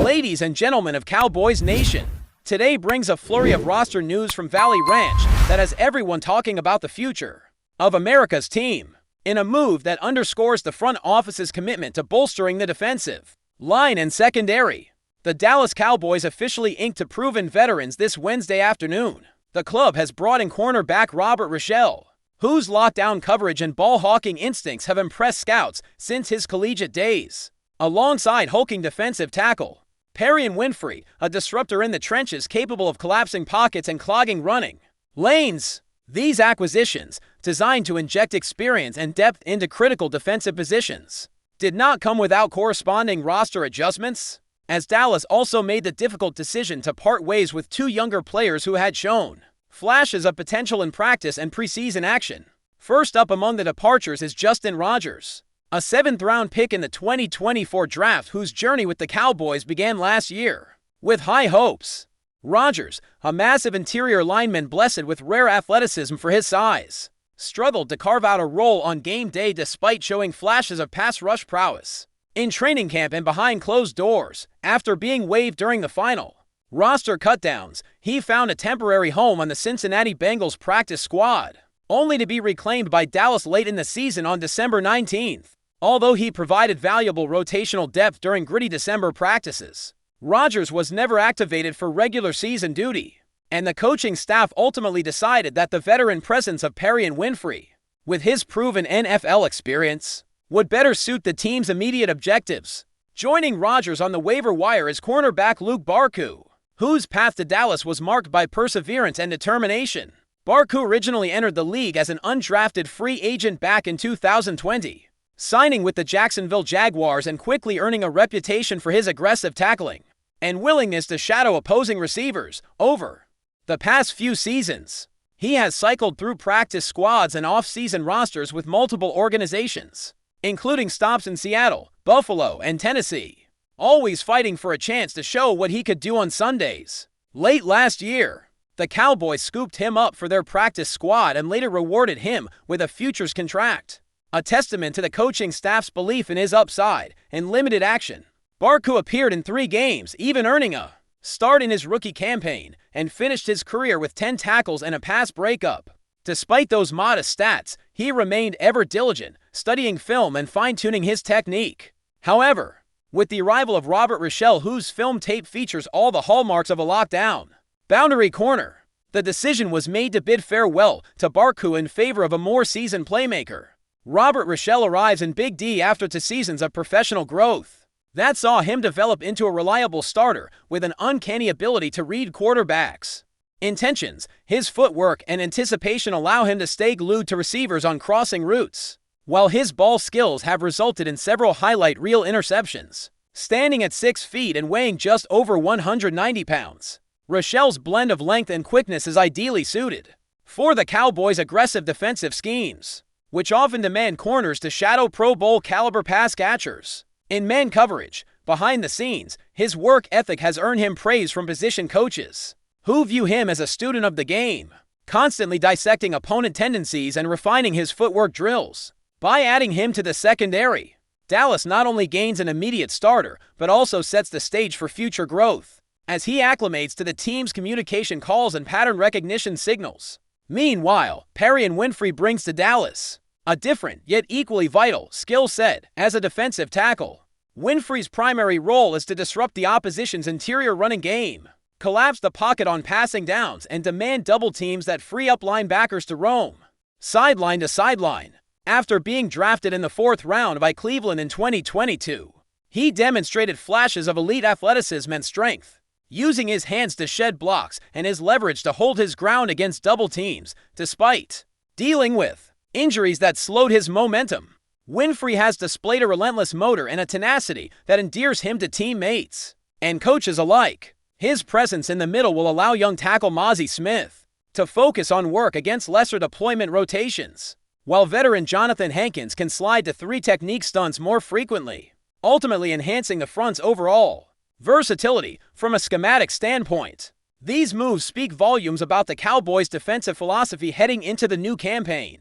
Ladies and gentlemen of Cowboys Nation, today brings a flurry of roster news from Valley Ranch that has everyone talking about the future of America's team, in a move that underscores the front office's commitment to bolstering the defensive line and secondary. The Dallas Cowboys officially inked to proven veterans this Wednesday afternoon. The club has brought in cornerback Robert Rochelle, whose lockdown coverage and ball-hawking instincts have impressed scouts since his collegiate days, alongside hulking defensive tackle Perrion Winfrey, a disruptor in the trenches capable of collapsing pockets and clogging running lanes. These acquisitions, designed to inject experience and depth into critical defensive positions, did not come without corresponding roster adjustments, as Dallas also made the difficult decision to part ways with two younger players who had shown flashes of potential in practice and preseason action. First up among the departures is Justin Rogers, a 7th-round pick in the 2024 draft whose journey with the Cowboys began last year with high hopes. Rogers, a massive interior lineman blessed with rare athleticism for his size, struggled to carve out a role on game day despite showing flashes of pass rush prowess in training camp and behind closed doors. After being waived during the final roster cutdowns, he found a temporary home on the Cincinnati Bengals practice squad, only to be reclaimed by Dallas late in the season on December 19th. Although he provided valuable rotational depth during gritty December practices, Rogers was never activated for regular season duty, and the coaching staff ultimately decided that the veteran presence of Perrion Winfrey, with his proven NFL experience, would better suit the team's immediate objectives. Joining Rogers on the waiver wire is cornerback Luke Barku, whose path to Dallas was marked by perseverance and determination. Barku originally entered the league as an undrafted free agent back in 2020, signing with the Jacksonville Jaguars and quickly earning a reputation for his aggressive tackling and willingness to shadow opposing receivers. Over the past few seasons, he has cycled through practice squads and off-season rosters with multiple organizations, including stops in Seattle, Buffalo, and Tennessee, always fighting for a chance to show what he could do on Sundays. Late last year, the Cowboys scooped him up for their practice squad and later rewarded him with a futures contract, a testament to the coaching staff's belief in his upside and limited action. Barku appeared in 3 games, even earning a start in his rookie campaign, and finished his career with 10 tackles and a pass breakup. Despite those modest stats, he remained ever diligent, studying film and fine-tuning his technique. However, with the arrival of Robert Rochelle, whose film tape features all the hallmarks of a lockdown boundary corner, the decision was made to bid farewell to Barku in favor of a more seasoned playmaker. Robert Rochelle arrives in Big D after 2 seasons of professional growth that saw him develop into a reliable starter with an uncanny ability to read quarterbacks' intentions. His footwork and anticipation allow him to stay glued to receivers on crossing routes, while his ball skills have resulted in several highlight reel interceptions. Standing at 6 feet and weighing just over 190 pounds, Rochelle's blend of length and quickness is ideally suited for the Cowboys' aggressive defensive schemes, which often demand corners to shadow Pro Bowl caliber pass catchers. In man coverage, behind the scenes, his work ethic has earned him praise from position coaches, who view him as a student of the game, constantly dissecting opponent tendencies and refining his footwork drills. By adding him to the secondary, Dallas not only gains an immediate starter, but also sets the stage for future growth, as he acclimates to the team's communication calls and pattern recognition signals. Meanwhile, Perrion Winfrey brings to Dallas a different, yet equally vital, skill set as a defensive tackle. Winfrey's primary role is to disrupt the opposition's interior running game, collapse the pocket on passing downs, and demand double teams that free up linebackers to roam sideline to sideline. After being drafted in the 4th round by Cleveland in 2022, he demonstrated flashes of elite athleticism and strength, using his hands to shed blocks and his leverage to hold his ground against double teams, despite dealing with injuries that slowed his momentum. Winfrey has displayed a relentless motor and a tenacity that endears him to teammates and coaches alike. His presence in the middle will allow young tackle Mozzie Smith to focus on work against lesser deployment rotations, while veteran Jonathan Hankins can slide to 3 technique stunts more frequently, ultimately enhancing the front's overall versatility. From a schematic standpoint, these moves speak volumes about the Cowboys' defensive philosophy heading into the new campaign.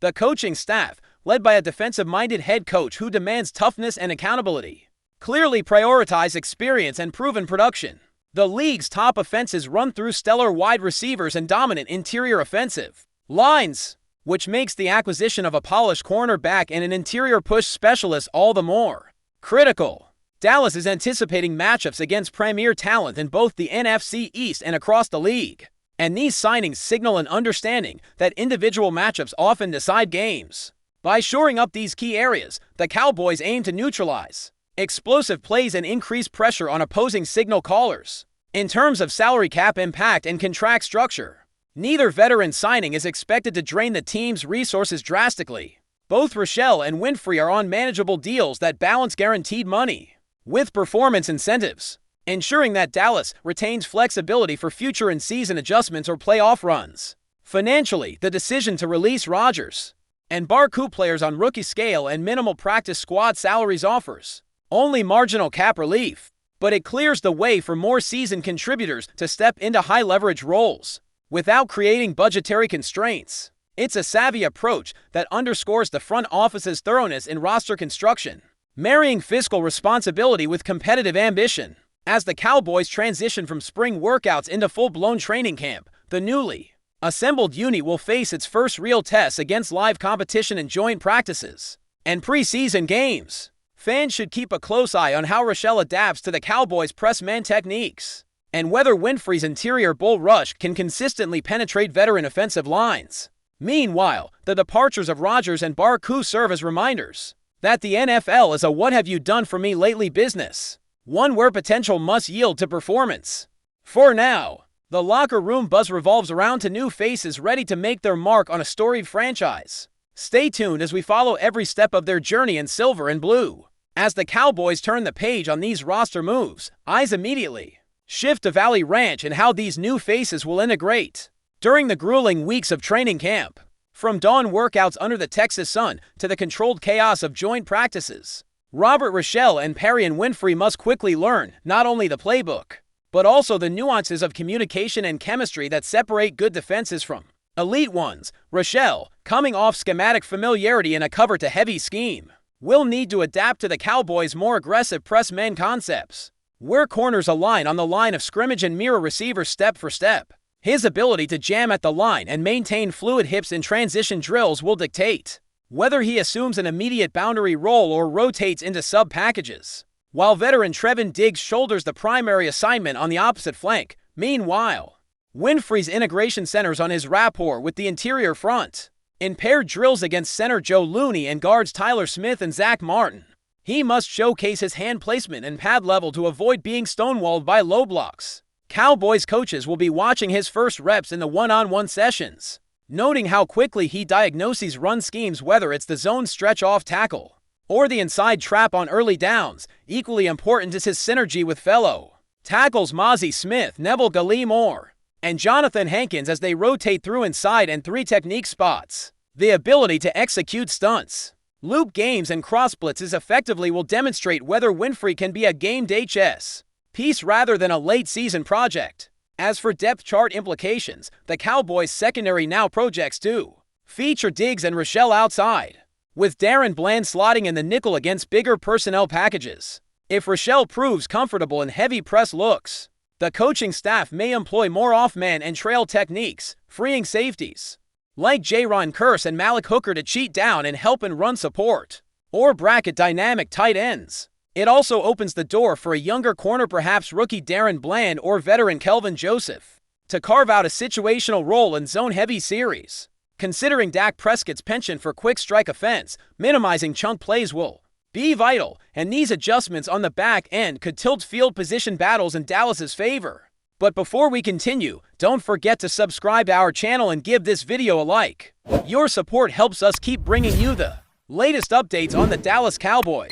The coaching staff, led by a defensive-minded head coach who demands toughness and accountability, clearly prioritize experience and proven production. The league's top offenses run through stellar wide receivers and dominant interior offensive lines, which makes the acquisition of a polished cornerback and an interior push specialist all the more critical. Dallas is anticipating matchups against premier talent in both the NFC East and across the league, and these signings signal an understanding that individual matchups often decide games. By shoring up these key areas, the Cowboys aim to neutralize explosive plays and increase pressure on opposing signal callers. In terms of salary cap impact and contract structure, neither veteran signing is expected to drain the team's resources drastically. Both Rochelle and Winfrey are on manageable deals that balance guaranteed money with performance incentives, ensuring that Dallas retains flexibility for future in-season adjustments or playoff runs. Financially, the decision to release Rodgers and Barku players on rookie scale and minimal practice squad salaries offers only marginal cap relief, but it clears the way for more seasoned contributors to step into high-leverage roles without creating budgetary constraints. It's a savvy approach that underscores the front office's thoroughness in roster construction, marrying fiscal responsibility with competitive ambition. As the Cowboys transition from spring workouts into full-blown training camp, the newly assembled unit will face its first real tests against live competition in joint practices and preseason games. Fans should keep a close eye on how Rochelle adapts to the Cowboys' press man techniques, and whether Winfrey's interior bull rush can consistently penetrate veteran offensive lines. Meanwhile, the departures of Rodgers and Barku serve as reminders that the NFL is a what-have-you-done-for-me-lately business, one where potential must yield to performance. For now, the locker room buzz revolves around to new faces ready to make their mark on a storied franchise. Stay tuned as we follow every step of their journey in silver and blue. As the Cowboys turn the page on these roster moves, eyes immediately shift to Valley Ranch and how these new faces will integrate during the grueling weeks of training camp. From dawn workouts under the Texas sun to the controlled chaos of joint practices, Robert Rochelle and Perrion Winfrey must quickly learn not only the playbook, but also the nuances of communication and chemistry that separate good defenses from elite ones. Rochelle, coming off schematic familiarity in a cover-to-heavy scheme, will need to adapt to the Cowboys' more aggressive press man concepts, where corners align on the line of scrimmage and mirror receivers step for step. His ability to jam at the line and maintain fluid hips in transition drills will dictate whether he assumes an immediate boundary role or rotates into sub-packages, while veteran Trevin Diggs shoulders the primary assignment on the opposite flank. Meanwhile, Winfrey's integration centers on his rapport with the interior front. In paired drills against center Joe Looney and guards Tyler Smith and Zach Martin, he must showcase his hand placement and pad level to avoid being stonewalled by low blocks. Cowboys coaches will be watching his first reps in the one-on-one sessions, noting how quickly he diagnoses run schemes, whether it's the zone stretch off tackle or the inside trap on early downs. Equally important is his synergy with fellow tackles Mozzie Smith, Neville Gallimore, and Jonathan Hankins as they rotate through inside and three technique spots. The ability to execute stunts, loop games, and cross blitzes effectively will demonstrate whether Winfrey can be a game-day chess piece rather than a late-season project. As for depth chart implications, the Cowboys' secondary now projects to feature Diggs and Rochelle outside, with Darren Bland slotting in the nickel against bigger personnel packages. If Rochelle proves comfortable in heavy press looks, the coaching staff may employ more off-man and trail techniques, freeing safeties like Jaron Kearse and Malik Hooker to cheat down and help in run support, or bracket dynamic tight ends. It also opens the door for a younger corner, perhaps rookie Darren Bland or veteran Kelvin Joseph, to carve out a situational role in zone-heavy series. Considering Dak Prescott's penchant for quick strike offense, minimizing chunk plays will be vital, and these adjustments on the back end could tilt field position battles in Dallas's favor. But before we continue, don't forget to subscribe to our channel and give this video a like. Your support helps us keep bringing you the latest updates on the Dallas Cowboys.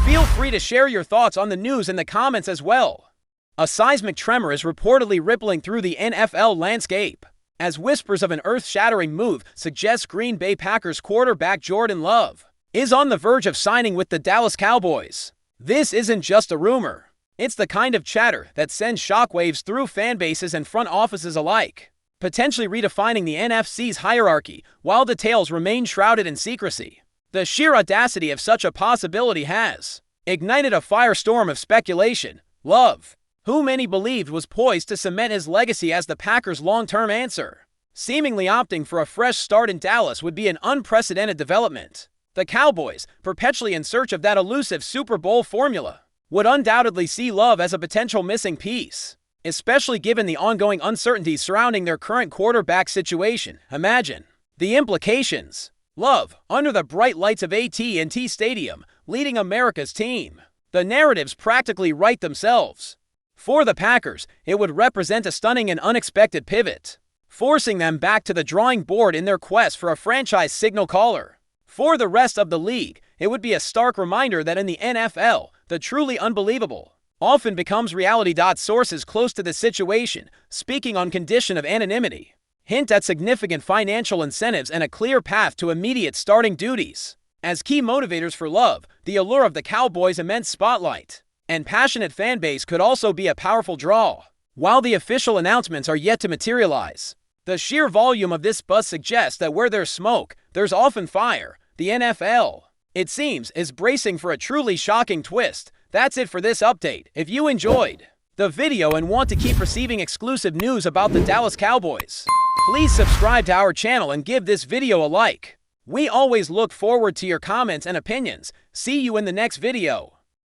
Feel free to share your thoughts on the news in the comments as well. A seismic tremor is reportedly rippling through the NFL landscape, as whispers of an earth-shattering move suggest Green Bay Packers quarterback Jordan Love is on the verge of signing with the Dallas Cowboys. This isn't just a rumor. It's the kind of chatter that sends shockwaves through fan bases and front offices alike, potentially redefining the NFC's hierarchy while details remain shrouded in secrecy. The sheer audacity of such a possibility has ignited a firestorm of speculation. Love, who many believed was poised to cement his legacy as the Packers' long-term answer, seemingly opting for a fresh start in Dallas would be an unprecedented development. The Cowboys, perpetually in search of that elusive Super Bowl formula, would undoubtedly see Love as a potential missing piece, especially given the ongoing uncertainties surrounding their current quarterback situation. Imagine the implications. Love, under the bright lights of AT&T Stadium, leading America's team. The narratives practically write themselves. For the Packers, it would represent a stunning and unexpected pivot, forcing them back to the drawing board in their quest for a franchise signal caller. For the rest of the league, it would be a stark reminder that in the NFL, the truly unbelievable often becomes reality. Sources close to the situation, speaking on condition of anonymity, hint at significant financial incentives and a clear path to immediate starting duties. As key motivators for Love, the allure of the Cowboys' immense spotlight and passionate fan base could also be a powerful draw. While the official announcements are yet to materialize, the sheer volume of this buzz suggests that where there's smoke, there's often fire. The NFL, it seems, is bracing for a truly shocking twist. That's it for this update. If you enjoyed the video and want to keep receiving exclusive news about the Dallas Cowboys, please subscribe to our channel and give this video a like. We always look forward to your comments and opinions. See you in the next video.